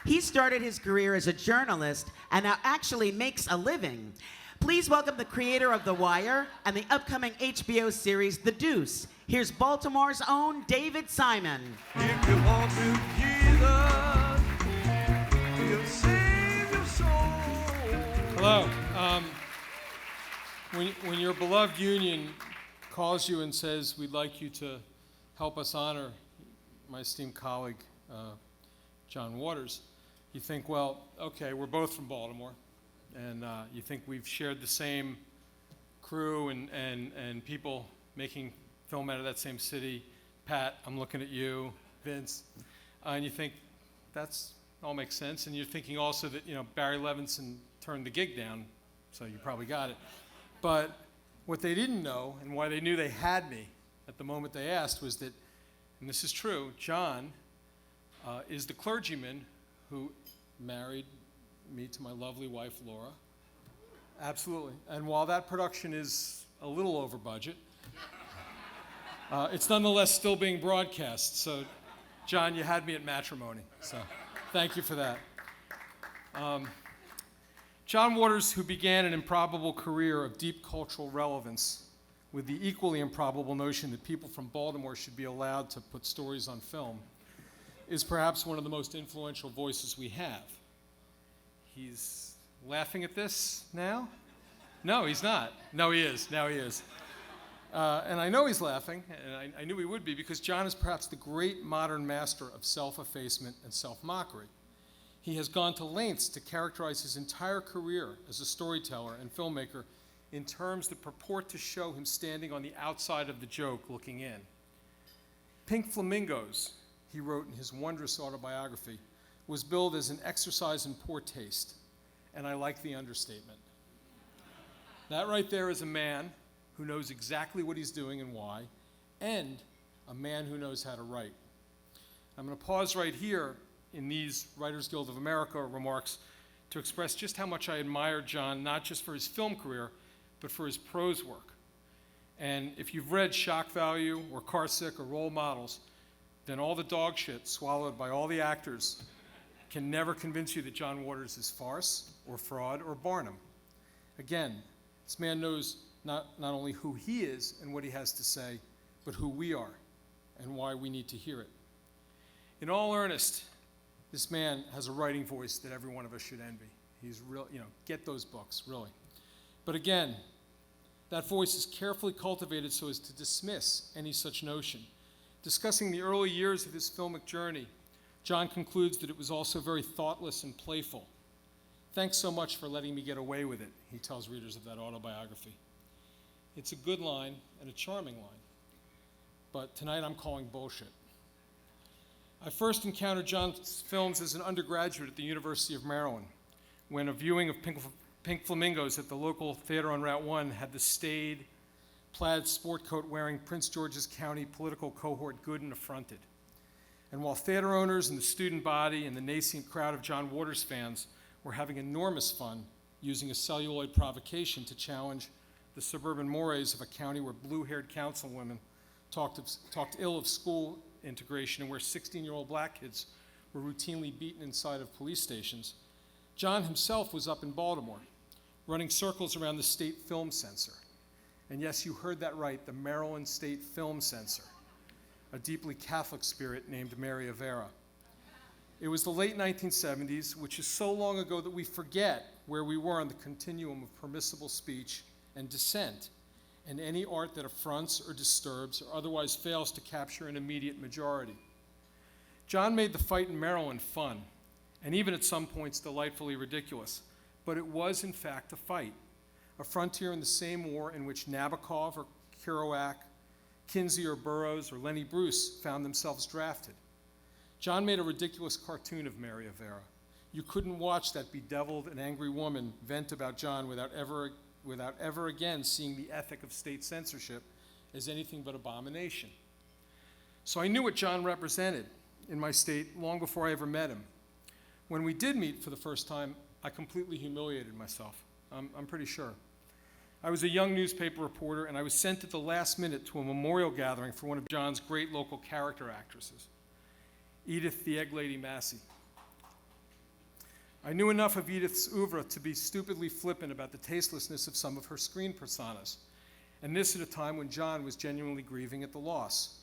He started his career as a journalist and now actually makes a living. Please welcome the creator of The Wire and the upcoming HBO series, The Deuce. Here's Baltimore's own David Simon. If you walk with Jesus, he'll save your soul. Hello. When your beloved union calls you and says, we'd like you to help us honor my esteemed colleague, John Waters, you think, well, okay, we're both from Baltimore, and you think we've shared the same crew and people making film out of that same city. Pat, I'm looking at you, Vince, and you think that's all makes sense, and you're thinking also that, Barry Levinson turned the gig down, so you probably got it. But what they didn't know, and why they knew they had me at the moment they asked, was that, and this is true, John is the clergyman who married me to my lovely wife, Laura. Absolutely. And while that production is a little over budget, it's nonetheless still being broadcast. So, John, you had me at matrimony. So, thank you for that. John Waters, who began an improbable career of deep cultural relevance with the equally improbable notion that people from Baltimore should be allowed to put stories on film, is perhaps one of the most influential voices we have. He's laughing at this now? No, he's not. No, he is. Now he is. And I know he's laughing, and I knew he would be, because John is perhaps the great modern master of self-effacement and self-mockery. He has gone to lengths to characterize his entire career as a storyteller and filmmaker in terms that purport to show him standing on the outside of the joke looking in. Pink Flamingos, he wrote in his wondrous autobiography, was billed as an exercise in poor taste, and I like the understatement. That right there is a man who knows exactly what he's doing and why, and a man who knows how to write. I'm going to pause right here in these Writers Guild of America remarks to express just how much I admire John, not just for his film career, but for his prose work. And if you've read Shock Value or Car Sick or Role Models, then all the dog shit swallowed by all the actors can never convince you that John Waters is farce or fraud or Barnum. Again, this man knows not only who he is and what he has to say, but who we are and why we need to hear it. In all earnest, this man has a writing voice that every one of us should envy. He's real, get those books, really. But again, that voice is carefully cultivated so as to dismiss any such notion. Discussing the early years of his filmic journey, John concludes that it was also very thoughtless and playful. Thanks so much for letting me get away with it, he tells readers of that autobiography. It's a good line and a charming line, but tonight I'm calling bullshit. I first encountered John's films as an undergraduate at the University of Maryland, when a viewing of Pink Flamingos at the local theater on Route 1 had the staid, plaid sport coat wearing Prince George's County political cohort good and affronted. And while theater owners and the student body and the nascent crowd of John Waters fans were having enormous fun using a celluloid provocation to challenge the suburban mores of a county where blue-haired councilwomen talked ill of school integration and where 16-year-old black kids were routinely beaten inside of police stations, John himself was up in Baltimore, running circles around the state film censor. And yes, you heard that right, the Maryland State Film Censor, a deeply Catholic spirit named Mary Avera. It was the late 1970s, which is so long ago that we forget where we were on the continuum of permissible speech and dissent, and any art that affronts or disturbs or otherwise fails to capture an immediate majority. John made the fight in Maryland fun, and even at some points delightfully ridiculous, but it was in fact a fight, a frontier in the same war in which Nabokov or Kerouac, Kinsey or Burroughs or Lenny Bruce found themselves drafted. John made a ridiculous cartoon of Mary Avera. You couldn't watch that bedeviled and angry woman vent about John without ever again seeing the ethic of state censorship as anything but abomination. So I knew what John represented in my state long before I ever met him. When we did meet for the first time, I completely humiliated myself. I'm pretty sure. I was a young newspaper reporter, and I was sent at the last minute to a memorial gathering for one of John's great local character actresses, Edith the Egg Lady Massey. I knew enough of Edith's oeuvre to be stupidly flippant about the tastelessness of some of her screen personas, and this at a time when John was genuinely grieving at the loss.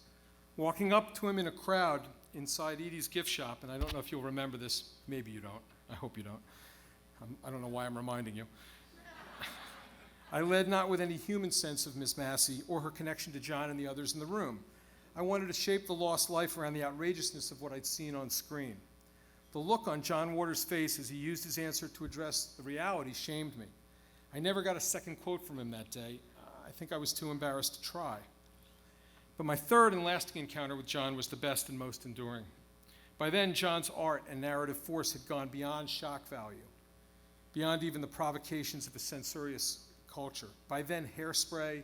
Walking up to him in a crowd inside Edie's gift shop, and I don't know if you'll remember this, maybe you don't, I hope you don't. I don't know why I'm reminding you. I led not with any human sense of Miss Massey or her connection to John and the others in the room. I wanted to shape the lost life around the outrageousness of what I'd seen on screen. The look on John Waters' face as he used his answer to address the reality shamed me. I never got a second quote from him that day. I think I was too embarrassed to try. But my third and lasting encounter with John was the best and most enduring. By then, John's art and narrative force had gone beyond shock value, beyond even the provocations of a censorious culture. By then, Hairspray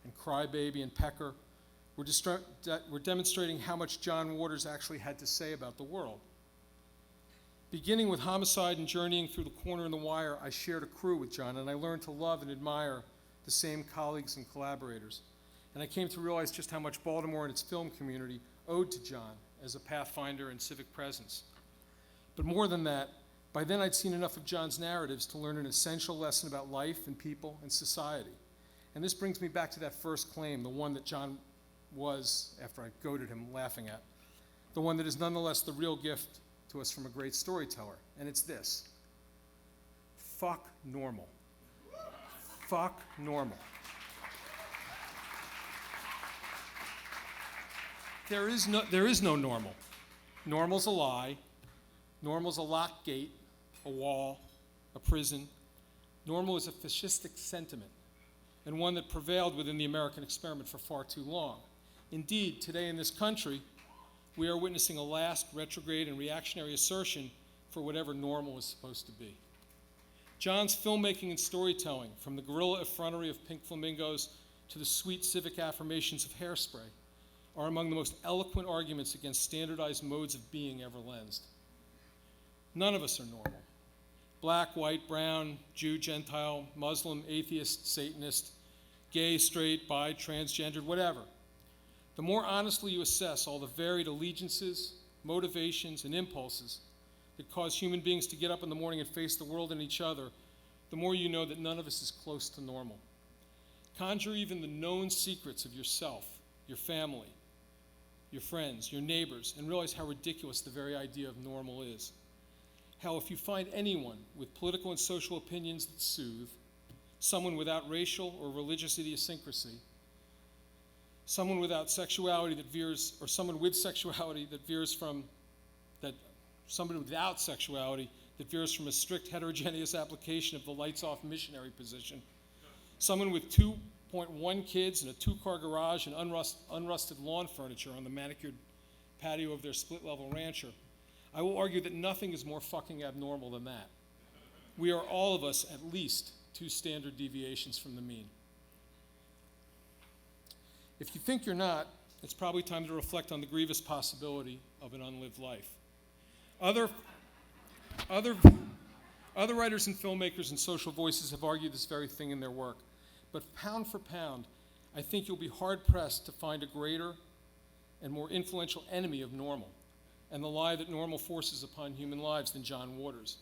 and Crybaby and Pecker were demonstrating how much John Waters actually had to say about the world. Beginning with Homicide and journeying through The Corner and The Wire, I shared a crew with John, and I learned to love and admire the same colleagues and collaborators. And I came to realize just how much Baltimore and its film community owed to John as a pathfinder and civic presence. But more than that, by then I'd seen enough of John's narratives to learn an essential lesson about life and people and society. And this brings me back to that first claim, the one that John was, after I goaded him laughing at, the one that is nonetheless the real gift to us from a great storyteller. And it's this: fuck normal. Fuck normal. There is no normal. Normal's a lie. Normal's a locked gate, a wall, a prison. Normal is a fascistic sentiment, and one that prevailed within the American experiment for far too long. Indeed, today in this country, we are witnessing a last retrograde and reactionary assertion for whatever normal is supposed to be. John's filmmaking and storytelling, from the guerrilla effrontery of Pink Flamingos to the sweet civic affirmations of Hairspray, are among the most eloquent arguments against standardized modes of being ever lensed. None of us are normal. Black, white, brown, Jew, Gentile, Muslim, atheist, Satanist, gay, straight, bi, transgendered, whatever. The more honestly you assess all the varied allegiances, motivations, and impulses that cause human beings to get up in the morning and face the world and each other, the more you know that none of us is close to normal. Conjure even the known secrets of yourself, your family, your friends, your neighbors, and realize how ridiculous the very idea of normal is. How if you find anyone with political and social opinions that soothe, someone without racial or religious idiosyncrasy, someone without sexuality that veers, or someone with sexuality that veers from, somebody without sexuality that veers from a strict heterogeneous application of the lights-off missionary position, someone with 2.1 kids and a 2-car garage and unrusted lawn furniture on the manicured patio of their split-level rancher, I will argue that nothing is more fucking abnormal than that. We are all of us at least 2 standard deviations from the mean. If you think you're not, it's probably time to reflect on the grievous possibility of an unlived life. Other writers and filmmakers and social voices have argued this very thing in their work. But pound for pound, I think you'll be hard-pressed to find a greater and more influential enemy of normal and the lie that normal forces upon human lives than John Waters.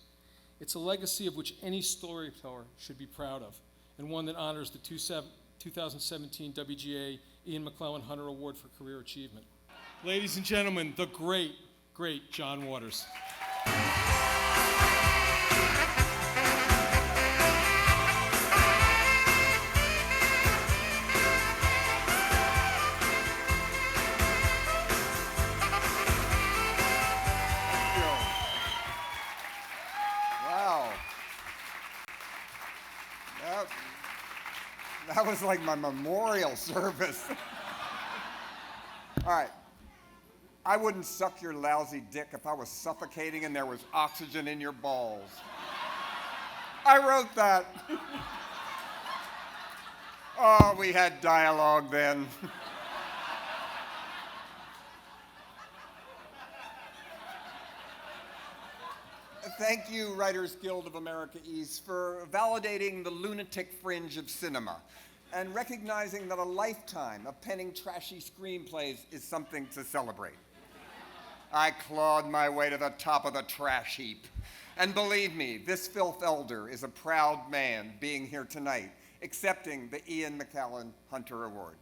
It's a legacy of which any storyteller should be proud of, and one that honors the 2017 WGA Ian McLellan Hunter Award for Career Achievement. Ladies and gentlemen, the great, great John Waters. That was like my memorial service. All right. I wouldn't suck your lousy dick if I was suffocating and there was oxygen in your balls. I wrote that. Oh, we had dialogue then. Thank you, Writers Guild of America East, for validating the lunatic fringe of cinema and recognizing that a lifetime of penning trashy screenplays is something to celebrate. I clawed my way to the top of the trash heap, And believe me, this filth elder is a proud man being here tonight, accepting the Ian McLellan Hunter Award.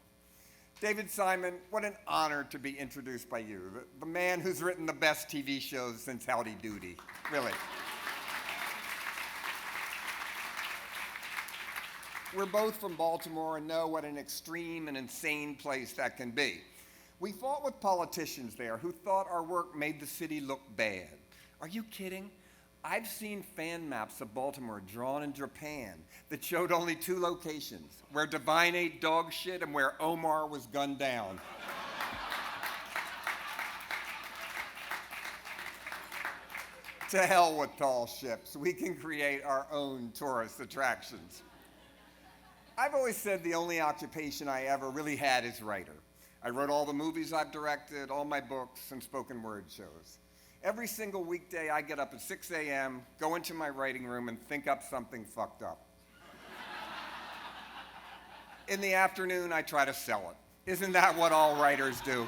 David Simon, what an honor to be introduced by you, the man who's written the best TV shows since Howdy Doody, really. We're both from Baltimore and know what an extreme and insane place that can be. We fought with politicians there who thought our work made the city look bad. Are you kidding? I've seen fan maps of Baltimore drawn in Japan that showed only 2 locations, where Divine ate dog shit and where Omar was gunned down. To hell with tall ships. We can create our own tourist attractions. I've always said the only occupation I ever really had is writer. I wrote all the movies I've directed, all my books, and spoken word shows. Every single weekday, I get up at 6 a.m., go into my writing room, and think up something fucked up. In the afternoon, I try to sell it. Isn't that what all writers do?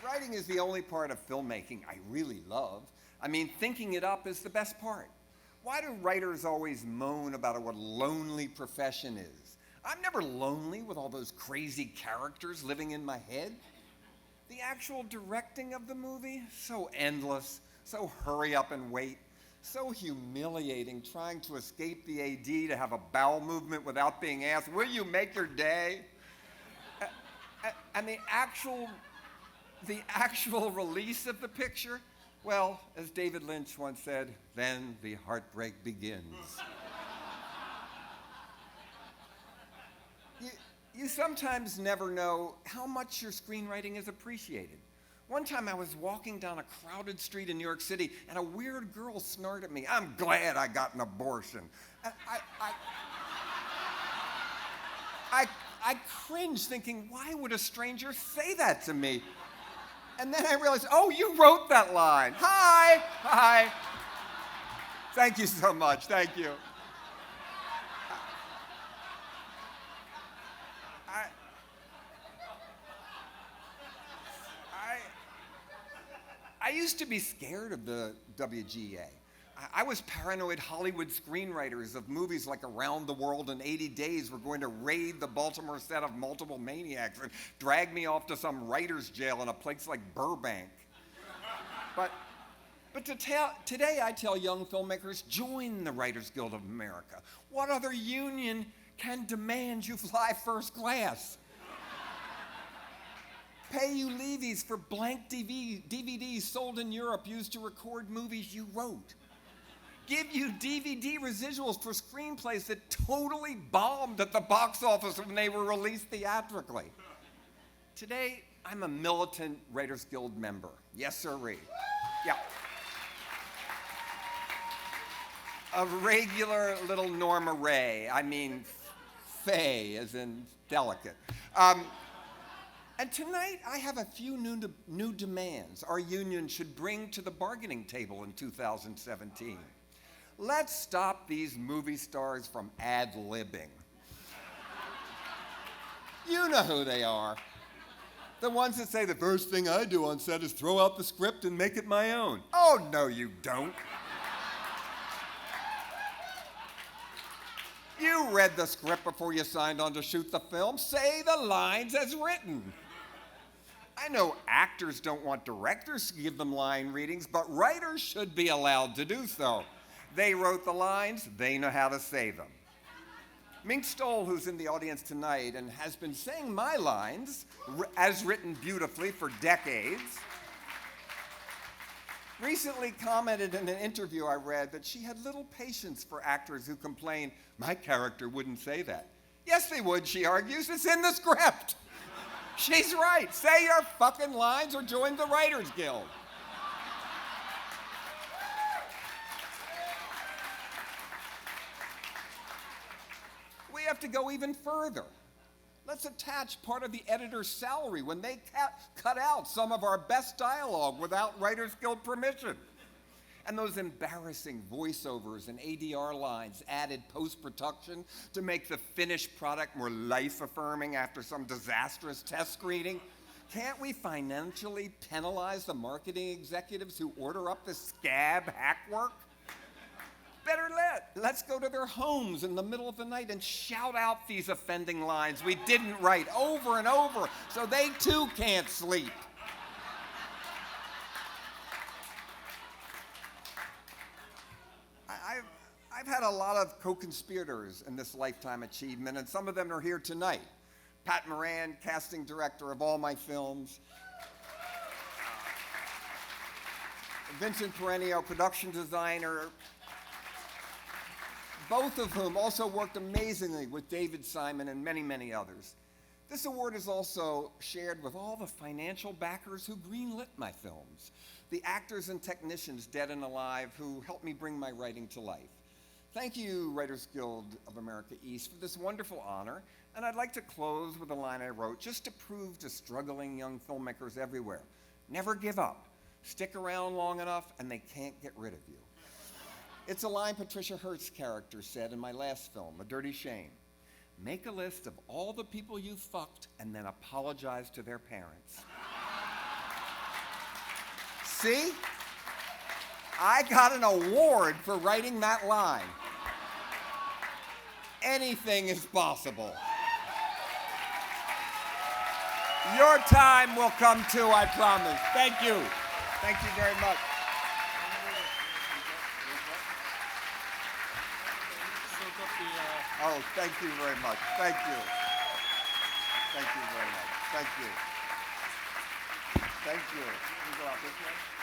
Writing is the only part of filmmaking I really love. I mean, thinking it up is the best part. Why do writers always moan about what a lonely profession is? I'm never lonely with all those crazy characters living in my head. The actual directing of the movie, so endless, so hurry up and wait, so humiliating trying to escape the AD to have a bowel movement without being asked, will you make your day? And the actual release of the picture, well, as David Lynch once said, then the heartbreak begins. You sometimes never know how much your screenwriting is appreciated. One time I was walking down a crowded street in New York City and a weird girl snarled at me, I'm glad I got an abortion. And I cringed thinking, why would a stranger say that to me? And then I realized, oh, you wrote that line. Hi. Thank you so much, thank you. I used to be scared of the WGA. I was paranoid Hollywood screenwriters of movies like Around the World in 80 Days were going to raid the Baltimore set of Multiple Maniacs and drag me off to some writer's jail in a place like Burbank. But today I tell young filmmakers, join the Writers Guild of America. What other union can demand you fly first class? Pay you levies for blank DVDs sold in Europe used to record movies you wrote. Give you DVD residuals for screenplays that totally bombed at the box office when they were released theatrically. Today, I'm a militant Writers Guild member. Yes, sirree. Yeah. A regular little Norma Ray. I mean, fey, as in delicate. And tonight, I have a few new demands our union should bring to the bargaining table in 2017. Let's stop these movie stars from ad-libbing. You know who they are. The ones that say the first thing I do on set is throw out the script and make it my own. Oh, no, you don't. You read the script before you signed on to shoot the film. Say the lines as written. I know actors don't want directors to give them line readings, but writers should be allowed to do so. They wrote the lines, they know how to say them. Mink Stoll, who's in the audience tonight and has been saying my lines, as written beautifully for decades, recently commented in an interview I read that she had little patience for actors who complain, my character wouldn't say that. Yes, they would, she argues, it's in the script. She's right. Say your fucking lines or join the Writers Guild. We have to go even further. Let's attach part of the editor's salary when they cut out some of our best dialogue without Writers Guild permission. And those embarrassing voiceovers and ADR lines added post-production to make the finished product more life-affirming after some disastrous test screening. Can't we financially penalize the marketing executives who order up this scab hackwork? Better let's go to their homes in the middle of the night and shout out these offending lines we didn't write over and over so they too can't sleep. I've had a lot of co-conspirators in this lifetime achievement, and some of them are here tonight. Pat Moran, casting director of all my films. Vincent Perenio, production designer. Both of whom also worked amazingly with David Simon and many, many others. This award is also shared with all the financial backers who greenlit my films, the actors and technicians dead and alive who helped me bring my writing to life. Thank you, Writers Guild of America East, for this wonderful honor, and I'd like to close with a line I wrote just to prove to struggling young filmmakers everywhere. Never give up. Stick around long enough and they can't get rid of you. It's a line Patricia Hurt's character said in my last film, A Dirty Shame. Make a list of all the people you fucked and then apologize to their parents. See? I got an award for writing that line. Anything is possible. Your time will come too, I promise. Thank you. Thank you very much. Oh, thank you very much. Thank you. Thank you very much. Thank you. Thank you. Can you go out this way?